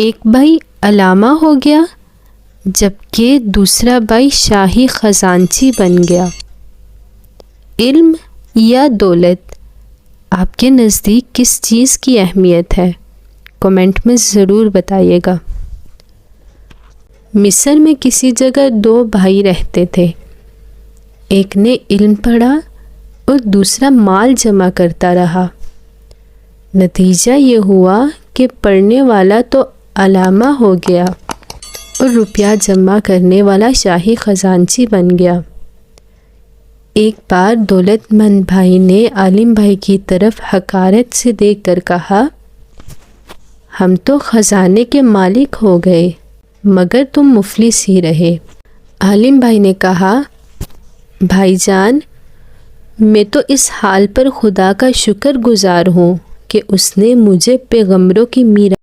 ایک بھائی علامہ ہو گیا جبکہ دوسرا بھائی شاہی خزانچی بن گیا۔ علم یا دولت، آپ کے نزدیک کس چیز کی اہمیت ہے؟ کمنٹ میں ضرور بتائیے گا۔ مصر میں کسی جگہ 2 بھائی رہتے تھے، ایک نے علم پڑھا اور دوسرا مال جمع کرتا رہا۔ نتیجہ یہ ہوا کہ پڑھنے والا تو علامہ ہو گیا اور روپیہ جمع کرنے والا شاہی خزانچی بن گیا۔ ایک بار دولت مند بھائی نے عالم بھائی کی طرف حقارت سے دیکھ کر کہا، ہم تو خزانے کے مالک ہو گئے مگر تم مفلس ہی رہے۔ عالم بھائی نے کہا، بھائی جان، میں تو اس حال پر خدا کا شکر گزار ہوں کہ اس نے مجھے پیغمبروں کی میراث